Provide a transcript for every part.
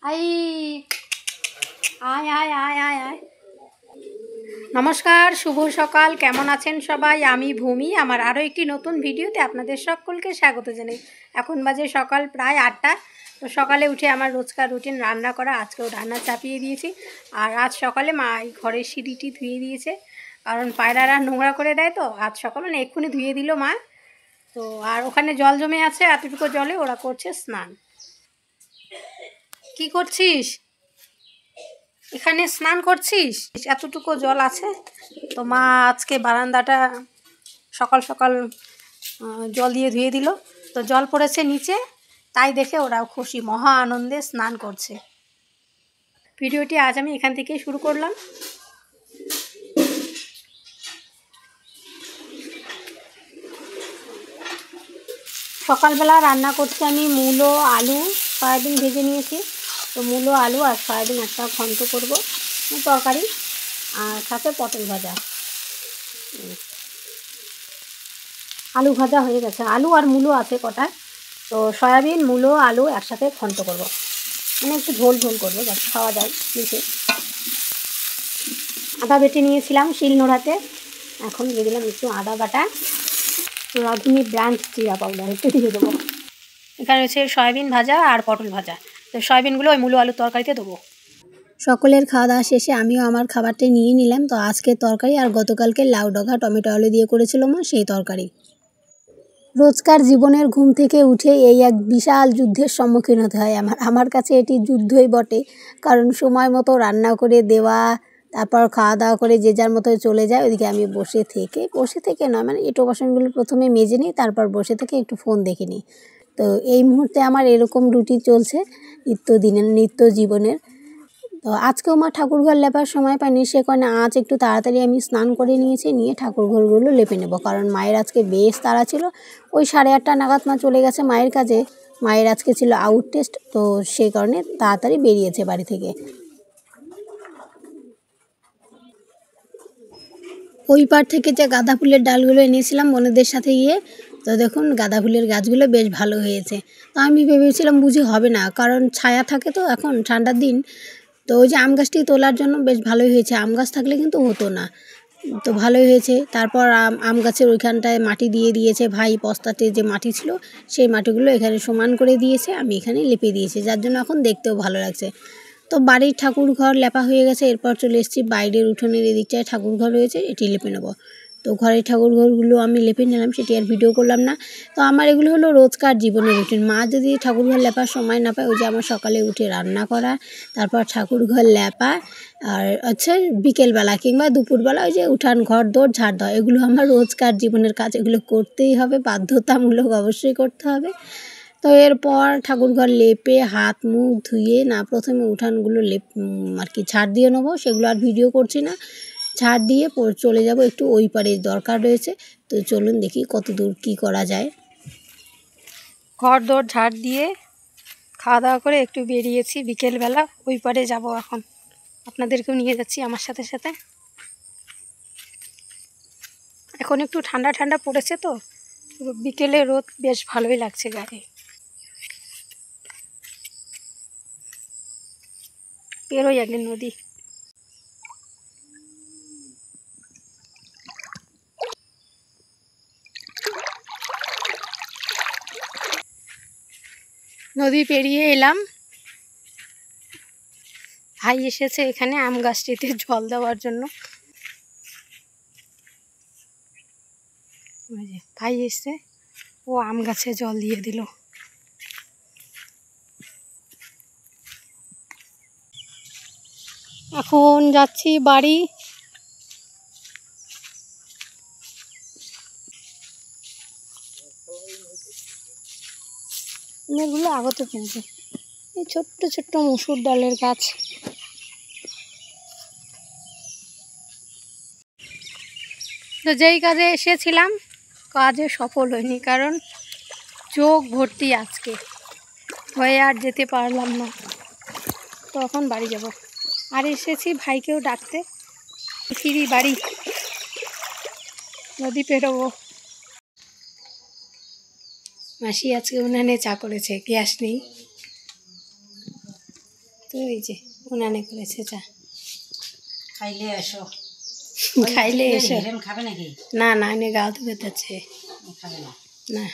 I আয় আয় আয় আয় আয় নমস্কার, শুভ সকাল। কেমন আছেন সবাই? আমি ভূমি, আমার আরও একটি নতুন ভিডিওতে আপনাদের সকলকে স্বাগত জানাই। এখন বাজে সকাল প্রায় 8টা। তো সকালে উঠে আমার রোজকার রুটিন রান্না করা, আজকেও রান্না চাপিয়ে দিয়েছি। আর আজ সকালে মা এই ঘরের সিঁড়িটি ধুয়ে দিয়েছে, কারণ পায়রারা নোংরা করে দেয়। তো আজ সকালে মানে এক্ষুনি ধুয়ে দিল মা। তো আর ওখানে জল জমে আছে, এতটুকু জলে ওরা করছে স্নান। কি করছিস? এখানে স্নান করছিস? এতটুকু জল আছে। তো মা আজকে বারান্দাটা সকাল সকাল জল দিয়ে ধুয়ে দিল। তো জল পড়েছে নিচে, তাই দেখে ওরাও খুশি, মহা আনন্দে স্নান করছে। ভিডিওটি আজ আমি এখান থেকেই শুরু করলাম। সকালবেলা রান্না করছি আমি মূলো, আলু, সয়াবিন ভেজে নিয়েছি। তো মূলো, আলু আর সয়াবিন একটা ঘন্ট করব তরকারি, আর সাথে পটল ভাজা। আলু ভাজা হয়ে গেছে, আলু আর মূলো আছে কটা। তো সয়াবিন, মূলো, আলু একসাথে ঘন্ট করব, মানে একটু ঝোল ঝোল করবো যাতে খাওয়া যায় মিশে। আদা বেটে নিয়েছিলাম শিলনোড়াতে, এখন দিয়ে দিলাম একটু আদা বাটা, রাঁধুনি ব্র্যান্ড জিরা পাউডার একটু দিয়ে দেবো। এখানে হচ্ছে সয়াবিন ভাজা আর পটল ভাজা। তো সয়াবিনগুলো ওই মূলো আলুর তরকারিতে দেবো। সকলের খাওয়া দাওয়া শেষে আমিও আমার খাবারটা নিয়ে নিলাম। তো আজকের তরকারি আর গতকালকে লাউ ডগা টমেটো আলু দিয়ে করেছিল মা, সেই তরকারি। রোজকার জীবনের ঘুম থেকে উঠে এই এক বিশাল যুদ্ধের সম্মুখীন হতে হয় আমার কাছে এটি যুদ্ধই বটে। কারণ সময় মতো রান্না করে দেওয়া, তারপর খাওয়া দাওয়া করে যে যার মতো চলে যায়। ওইদিকে আমি বসে থেকে নয়, মানে এঁটো বাসনগুলো প্রথমে মেজে নিই, তারপর বসে থেকে একটু ফোন দেখে নিই। তো এই মুহূর্তে আমার এরকম রুটিন চলছে নিত্য জীবনের। তো আজকেও মা ঠাকুরঘর লেপার সময় পাইনি, সে কারণে আজ একটু তাড়াতাড়ি আমি স্নান করে নিয়েছি, নিয়ে ঠাকুরঘরগুলো লেপে নেব। কারণ মায়ের আজকে বেশ তাড়া ছিল। ওই 8:30 নাগাদ মা চলে গেছে মায়ের কাজে। মায়ের আজকে ছিল আউট টেস্ট, তো সেই কারণে তাড়াতাড়ি বেরিয়েছে বাড়ি থেকে। ওই পার থেকে যে গাঁদা ফুলের ডালগুলো এনেছিলাম বোনেদের সাথে গিয়ে, তো দেখুন গাঁদা ফুলের গাছগুলো বেশ ভালো হয়েছে। তো আমি ভেবেছিলাম বুঝি হবে না, কারণ ছায়া থাকে তো এখন ঠান্ডার দিন। তো ওই যে আম গাছটি তোলার জন্য বেশ ভালোই হয়েছে, আম গাছ থাকলে কিন্তু হতো না। তো ভালোই হয়েছে। তারপর আম গাছের ওইখানটায় মাটি দিয়ে দিয়েছে ভাই, বস্তাতে যে মাটি ছিল সেই মাটিগুলো এখানে সমান করে দিয়েছে, আমি এখানে লেপে দিয়েছি, যার জন্য এখন দেখতেও ভালো লাগছে। তো বাড়ির ঠাকুর ঘর লেপা হয়ে গেছে, এরপর চলে এসেছি বাইরের উঠোনের এদিকটায় ঠাকুর ঘর রয়েছে, এটি লেপে নেব। তো ঘরের ঠাকুর ঘরগুলো আমি লেপে নিলাম, সেটি আর ভিডিও করলাম না। তো আমার এগুলো হলো রোজকার জীবনের রুটিন। মা যদি ঠাকুর ঘর লেপার সময় না পায়, ওই যে আমার সকালে উঠে রান্না করা, তারপর ঠাকুর ঘর লেপা, আর হচ্ছে বিকেলবেলা কিংবা দুপুরবেলা ওই যে উঠান ঘর দৌড় ঝাড় দেওয়া, এগুলো আমার রোজকার জীবনের কাজ, এগুলো করতেই হবে, বাধ্যতামূলক অবশ্যই করতে হবে। তো এরপর ঠাকুরঘর লেপে হাত মুখ ধুয়ে না, প্রথমে উঠানগুলো আর কি ঝাড় দিয়ে নেবো, সেগুলো আর ভিডিও করছি না। ঝাড় দিয়ে চলে যাব একটু ওই পারে, দরকার রয়েছে। তো চলুন দেখি কত দূর কী করা যায়। ঘর দৌড় ঝাড় দিয়ে খাওয়া দাওয়া করে একটু বেরিয়েছি বিকেলবেলা, ওই পারে যাব এখন। আপনাদেরকেও নিয়ে যাচ্ছি আমার সাথে সাথে। এখন একটু ঠান্ডা ঠান্ডা পড়েছে, তো বিকেলে রোদ বেশ ভালোই লাগছে গায়ে। পেরোই একদিন নদী। নদী পেরিয়ে এলাম, ভাই এসেছে এখানে আম গাছটিতে জল দেওয়ার জন্য। ভাই এসছে, ও আম গাছে জল দিয়ে দিল। এখন যাচ্ছি বাড়ি। অনেকগুলো আগত কিনছে, এই ছোট্ট ছোট্ট মুসুর ডালের গাছ। তো যেই কাজে এসেছিলাম, কাজে সফল হয়নি, কারণ চোখ ভর্তি আজকে, হয়ে আর যেতে পারলাম না। তো এখন বাড়ি যাব, আর এসেছি ভাইকেও ডাকতে। ফিরি বাড়ি, নদী পেরোবো। মাসি আজকে উনানে চা করেছে, গ্যাস নেই। তো এই যে উনানে করেছে চা। খাইলে এসো। খাইলে এসো। খাবে নাকি? না না, এনে গাও তো বেতাচ্ছে। খাবে না না।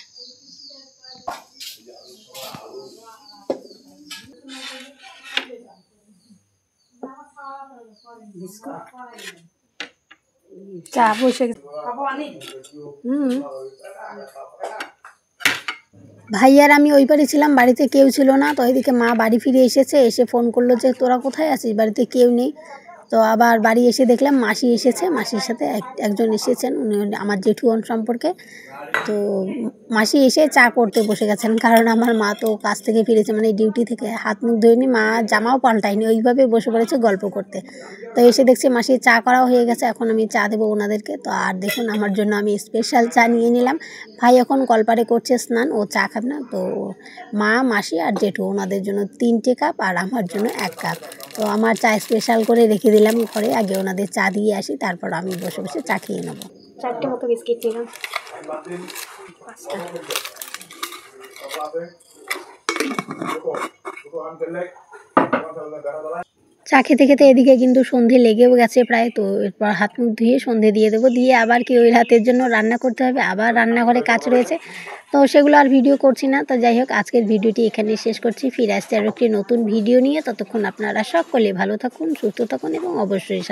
চা বসে ভাই আর আমি ওই পারে ছিলাম, বাড়িতে কেউ ছিল না। তো এদিকে মা বাড়ি ফিরে এসেছে, এসে ফোন করলো যে তোরা কোথায় আছিস, বাড়িতে কেউ নেই। তো আবার বাড়ি এসে দেখলাম মাসি এসেছে, মাসির সাথে একজন এসেছেন, উনি আমার জেঠুয়ন সম্পর্কে। তো মাসি এসে চা করতে বসে গেছেন, কারণ আমার মা তো কাজ থেকে ফিরেছে, মানে ডিউটি থেকে হাত মুখ ধোয়নি, মা জামাও পাল্টায়নি, ওইভাবে বসে পড়েছে গল্প করতে। তো এসে দেখছি মাসি চা করাও হয়ে গেছে, এখন আমি চা দেবো ওনাদেরকে। তো আর দেখুন আমার জন্য আমি স্পেশাল চা নিয়ে নিলাম। ভাই এখন কলপারে করছে স্নান, ও চা খাবে না। তো মা, মাসি আর জেঠু ওনাদের জন্য 3টে কাপ আর আমার জন্য 1 কাপ। তো আমার চা স্পেশাল করে রেখে দিলাম ঘরে, আগে ওনাদের চা দিয়ে আসি, তারপর আমি বসে বসে চা খেয়ে নেবো। 4টে মতো বিস্কিট নিলাম, 5টা। চা খেতে খেতে এদিকে কিন্তু সন্ধে লেগেও গেছে প্রায়। তো এরপর হাত মুখ ধুয়ে সন্ধে দিয়ে দেবো, দিয়ে আবার কি ওই রাতের জন্য রান্না করতে হবে, আবার রান্নাঘরে কাজ রয়েছে। তো সেগুলো আর ভিডিও করছি না। তো যাই হোক, আজকের ভিডিওটি এখানে শেষ করছি, ফিরে আসছি আরও একটি নতুন ভিডিও নিয়ে। ততক্ষণ আপনারা সকলে ভালো থাকুন, সুস্থ থাকুন এবং অবশ্যই